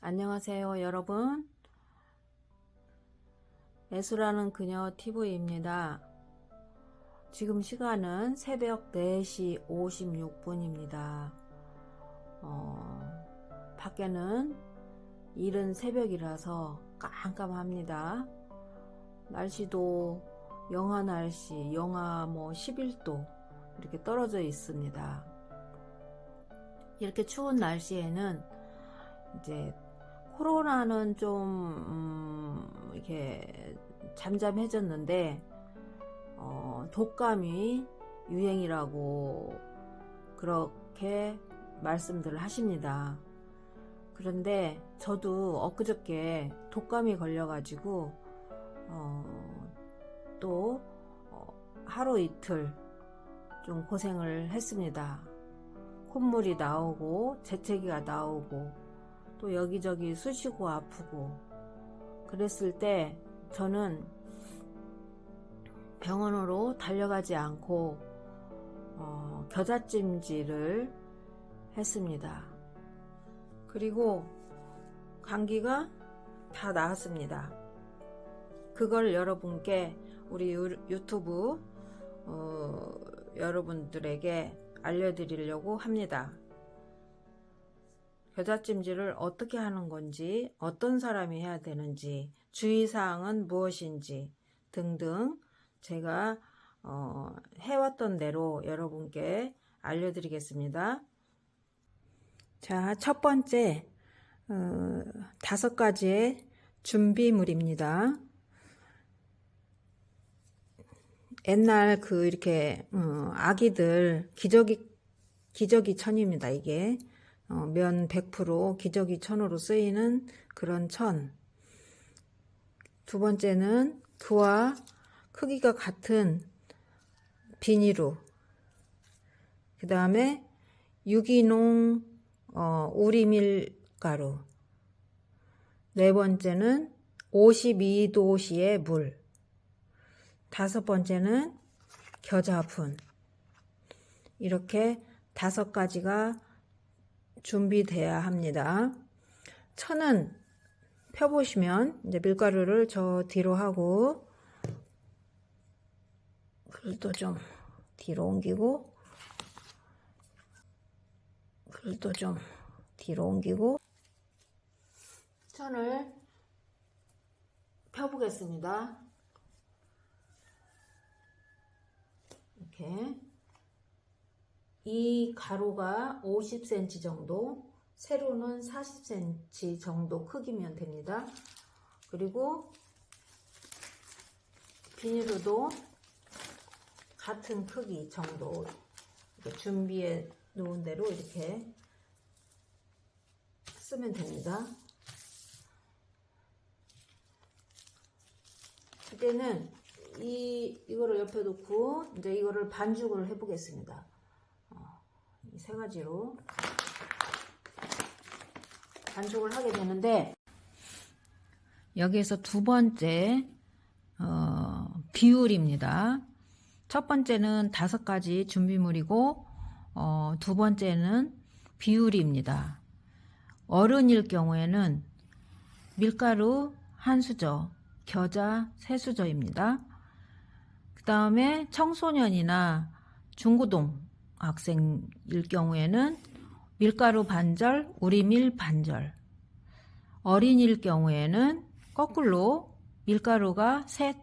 안녕하세요 여러분, 매수라는 그녀 TV입니다. 지금 시간은 새벽 4시 56분입니다. 밖에는 이른 새벽이라서 깜깜합니다. 날씨도 영하 날씨, 영하 11도 이렇게 떨어져 있습니다. 이렇게 추운 날씨에는 이제 코로나는 좀 이렇게 잠잠해졌는데 독감이 유행이라고 그렇게 말씀들을 하십니다. 그런데 저도 엊그저께 독감이 걸려가지고 또 하루 이틀 좀 고생을 했습니다. 콧물이 나오고 재채기가 나오고 또 여기저기 쑤시고 아프고 그랬을 때 저는 병원으로 달려가지 않고 겨자찜질을 했습니다. 그리고 감기가 다 나았습니다. 그걸 여러분께 우리 유튜브 여러분들에게 알려드리려고 합니다. 겨자찜질을 어떻게 하는 건지, 어떤 사람이 해야 되는지, 주의사항은 무엇인지 등등 제가 해왔던 대로 여러분께 알려드리겠습니다. 자, 첫 번째 5가지의 준비물입니다. 옛날 이렇게 아기들 기저귀 천입니다. 이게 면 100% 기저귀 천으로 쓰이는 그런 천. 두 번째는 그와 크기가 같은 비닐로. 그 다음에 유기농 우리밀가루. 네 번째는 52도씨의 물. 다섯 번째는 겨자분. 이렇게 5가지가 준비돼야 합니다. 천은 펴보시면 이제 밀가루를 저 뒤로 하고 글도 좀 뒤로 옮기고 글도 좀 뒤로 옮기고 천을 펴보겠습니다. 이렇게 이 가루가 50cm 정도, 세로는 40cm 정도 크기면 됩니다. 그리고 비닐로도 같은 크기 정도 이렇게 준비해 놓은 대로 이렇게 쓰면 됩니다. 이때는 이거를 옆에 놓고 이제 이거를 반죽을 해 보겠습니다. 이 3가지로 반죽을 하게 되는데, 여기에서 두 번째 비율입니다. 첫 번째는 5가지 준비물이고 두 번째는 비율입니다. 어른일 경우에는 밀가루 1수저, 겨자 3수저입니다. 그 다음에 청소년이나 중고등 학생일 경우에는 밀가루 반절, 우리밀 반절. 어린이일 경우에는 거꾸로 밀가루가 셋,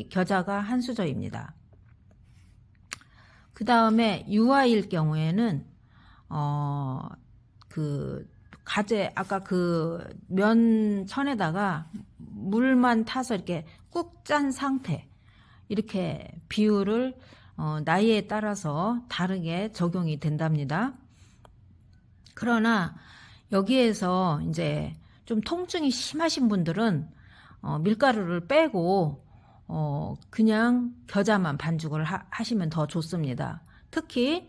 겨자가 1수저입니다. 그 다음에 유아일 경우에는 아까 면천에다가 물만 타서 이렇게 꾹 짠 상태, 이렇게 비율을 나이에 따라서 다르게 적용이 된답니다. 그러나 여기에서 이제 좀 통증이 심하신 분들은 밀가루를 빼고 그냥 겨자만 반죽을 하시면 더 좋습니다. 특히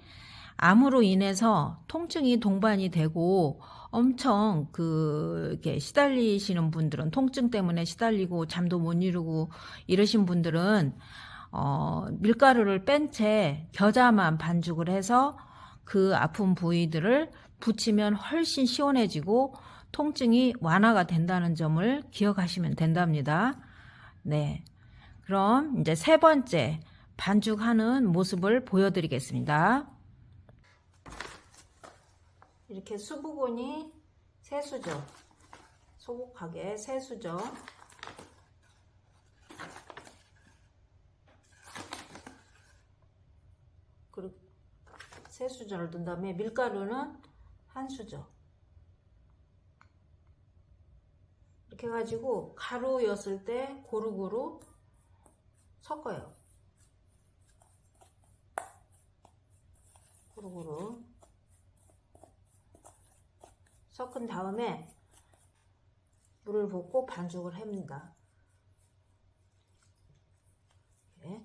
암으로 인해서 통증이 동반이 되고 엄청 이렇게 시달리시는 분들은, 통증 때문에 시달리고 잠도 못 이루고 이러신 분들은 밀가루를 뺀 채 겨자만 반죽을 해서 그 아픈 부위들을 붙이면 훨씬 시원해지고 통증이 완화가 된다는 점을 기억하시면 된답니다. 네. 그럼 이제 세 번째 반죽하는 모습을 보여드리겠습니다. 이렇게 수부곤이 세수죠. 소복하게 세수죠. 그리고 세수전을 둔 다음에 밀가루는 한 수저. 이렇게 해가지고 가루였을 때 고루고루 섞어요. 고루고루 섞은 다음에 물을 붓고 반죽을 합니다. 이렇게.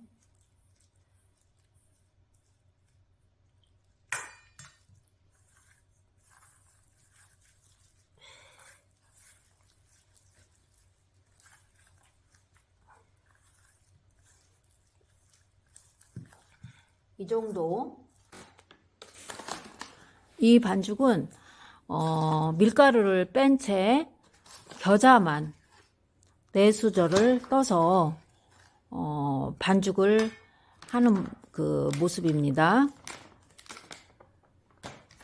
이 정도. 이 반죽은 밀가루를 뺀 채 겨자만 4수저를 떠서 반죽을 하는 그 모습입니다.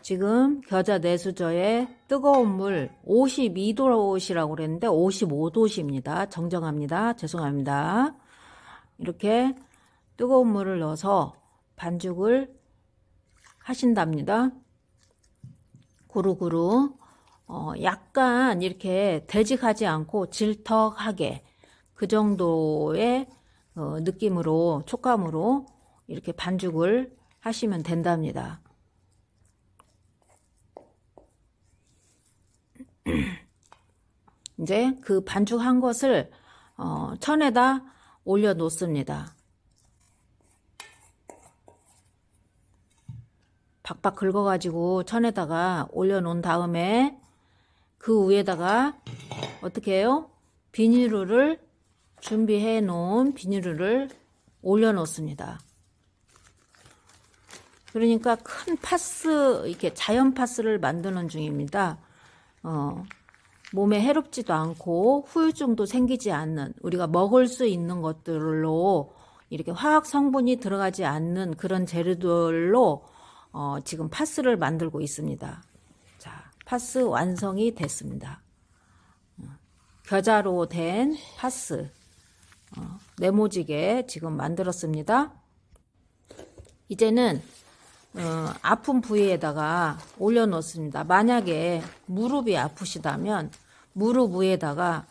지금 겨자 4수저에 뜨거운 물 52도씨라고 그랬는데 55도씨입니다. 정정합니다. 죄송합니다. 이렇게 뜨거운 물을 넣어서 반죽을 하신답니다. 고루고루 약간 이렇게 되직하지 않고 질턱하게 그 정도의 느낌으로, 촉감으로 이렇게 반죽을 하시면 된답니다. 이제 그 반죽한 것을 천에다 올려 놓습니다. 박박 긁어가지고 천에다가 올려놓은 다음에 그 위에다가 어떻게 해요? 비닐을 준비해 놓은 비닐을 올려놓습니다. 그러니까 큰 파스, 이렇게 자연 파스를 만드는 중입니다. 몸에 해롭지도 않고 후유증도 생기지 않는, 우리가 먹을 수 있는 것들로 이렇게 화학 성분이 들어가지 않는 그런 재료들로 지금 파스를 만들고 있습니다. 자, 파스 완성이 됐습니다. 겨자로 된 파스 네모지게 지금 만들었습니다. 이제는 아픈 부위에다가 올려놓습니다. 만약에 무릎이 아프시다면 무릎 위에다가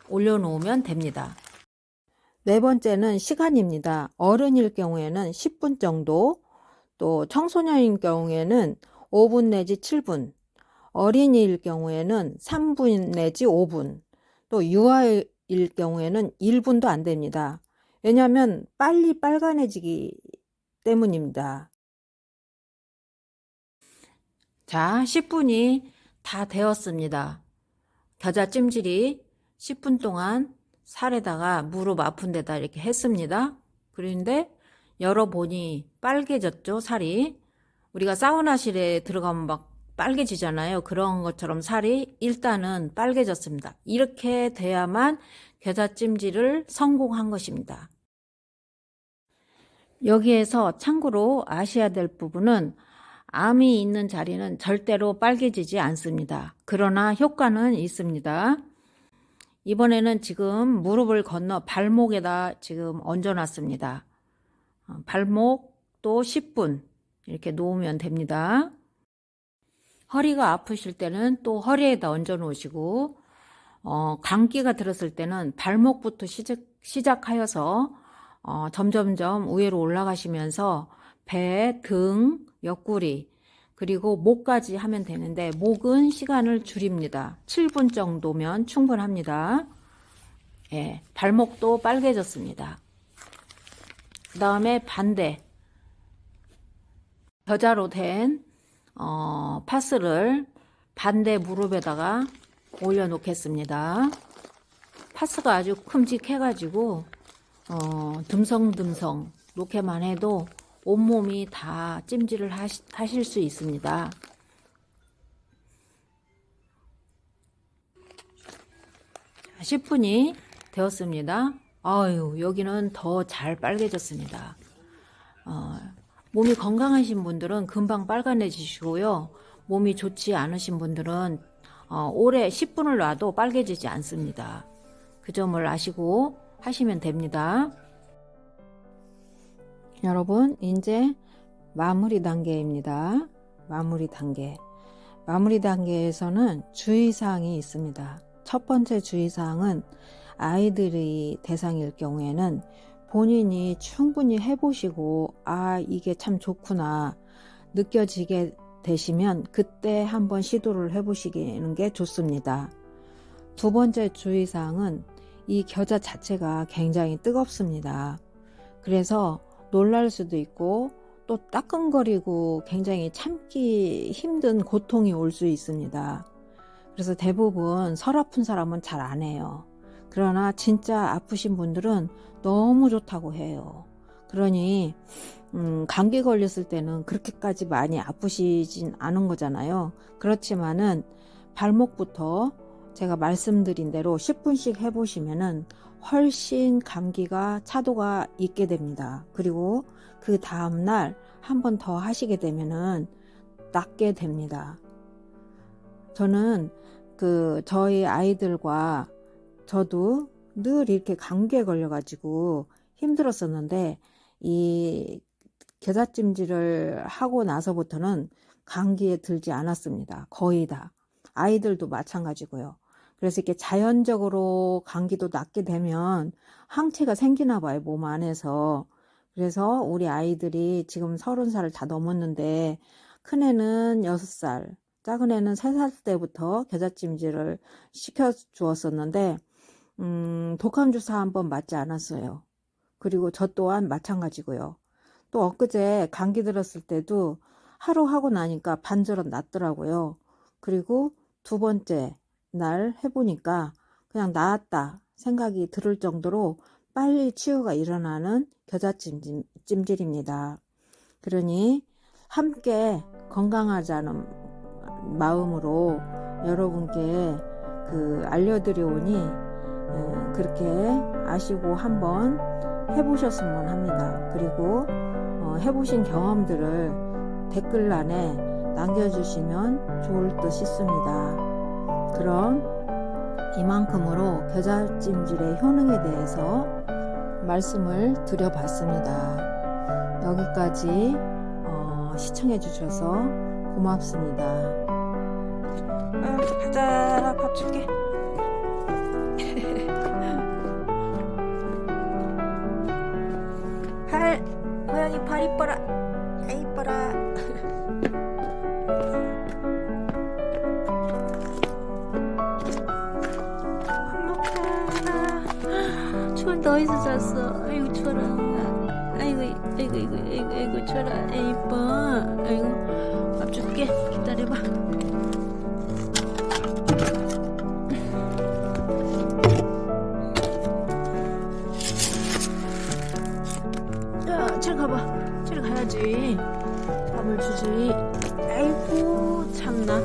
올려놓으면 됩니다. 네 번째는 시간입니다. 어른일 경우에는 10분 정도, 또 청소년인 경우에는 5분 내지 7분, 어린이일 경우에는 3분 내지 5분, 또 유아일 경우에는 1분도 안 됩니다. 왜냐하면 빨리 빨간해지기 때문입니다. 자, 10분이 다 되었습니다. 겨자 찜질이 10분 동안 살에다가 무릎 아픈 데다 이렇게 했습니다. 그런데 열어보니 빨개졌죠, 살이. 우리가 사우나실에 들어가면 막 빨개지잖아요. 그런 것처럼 살이 일단은 빨개졌습니다. 이렇게 돼야만 겨자찜질을 성공한 것입니다. 여기에서 참고로 아셔야 될 부분은 암이 있는 자리는 절대로 빨개지지 않습니다. 그러나 효과는 있습니다. 이번에는 지금 무릎을 건너 발목에다 지금 얹어놨습니다. 발목도 10분 이렇게 놓으면 됩니다. 허리가 아프실 때는 또 허리에다 얹어 놓으시고 감기가 들었을 때는 발목부터 시작하여서 점점점 위로 올라가시면서 배, 등, 옆구리 그리고 목까지 하면 되는데 목은 시간을 줄입니다. 7분 정도면 충분합니다. 예, 발목도 빨개졌습니다. 그 다음에 반대 겨자로 된 파스를 반대 무릎에다가 올려 놓겠습니다. 파스가 아주 큼직해 가지고 듬성듬성 놓게만 해도 온몸이 다 찜질을 하실 수 있습니다. 10분이 되었습니다. 아유, 여기는 더 잘 빨개졌습니다. 몸이 건강하신 분들은 금방 빨간해지시고요. 몸이 좋지 않으신 분들은 오래 10분을 놔도 빨개지지 않습니다. 그 점을 아시고 하시면 됩니다. 여러분, 이제 마무리 단계입니다. 마무리 단계. 마무리 단계에서는 주의사항이 있습니다. 첫 번째 주의사항은 아이들이 대상일 경우에는 본인이 충분히 해보시고 이게 참 좋구나 느껴지게 되시면 그때 한번 시도를 해보시는 게 좋습니다. 두 번째 주의사항은 이 겨자 자체가 굉장히 뜨겁습니다. 그래서 놀랄 수도 있고 또 따끔거리고 굉장히 참기 힘든 고통이 올 수 있습니다. 그래서 대부분 설 아픈 사람은 잘 안 해요. 그러나 진짜 아프신 분들은 너무 좋다고 해요. 그러니 감기 걸렸을 때는 그렇게까지 많이 아프시진 않은 거잖아요. 그렇지만은 발목부터 제가 말씀드린 대로 10분씩 해보시면은 훨씬 감기가 차도가 있게 됩니다. 그리고 그 다음날 한 번 더 하시게 되면은 낫게 됩니다. 저는 저희 아이들과 저도 늘 이렇게 감기에 걸려가지고 힘들었었는데 이 겨자찜질을 하고 나서부터는 감기에 들지 않았습니다. 거의 다. 아이들도 마찬가지고요. 그래서 이렇게 자연적으로 감기도 낫게 되면 항체가 생기나 봐요, 몸 안에서. 그래서 우리 아이들이 지금 30살을 다 넘었는데 큰애는 6살, 작은 애는 3살 때부터 겨자찜질을 시켜주었었는데 독감 주사 한번 맞지 않았어요. 그리고 저 또한 마찬가지고요. 또 엊그제 감기 들었을 때도 하루 하고 나니까 반절은 낫더라고요. 그리고 두 번째 날 해보니까 그냥 나았다 생각이 들을 정도로 빨리 치유가 일어나는 겨자찜질입니다. 그러니 함께 건강하자는 마음으로 여러분께 알려드려오니 그렇게 아시고 한번 해보셨으면 합니다. 그리고 해보신 경험들을 댓글란에 남겨주시면 좋을 듯 싶습니다. 그럼 이만큼으로 겨자찜질의 효능에 대해서 말씀을 드려봤습니다. 여기까지 시청해 주셔서 고맙습니다. 가자, 밥 줄게. 고양이 발 이뻐라. 야, 이뻐라. 밥 먹자. 추운 어디서 잤어? 아이고 추워라. 아이고 추워라. 이뻐. 아이고 밥 줄게. 기다려봐. 저리 가봐. 저리 가야지. 밥을 주지. 아이고 참나.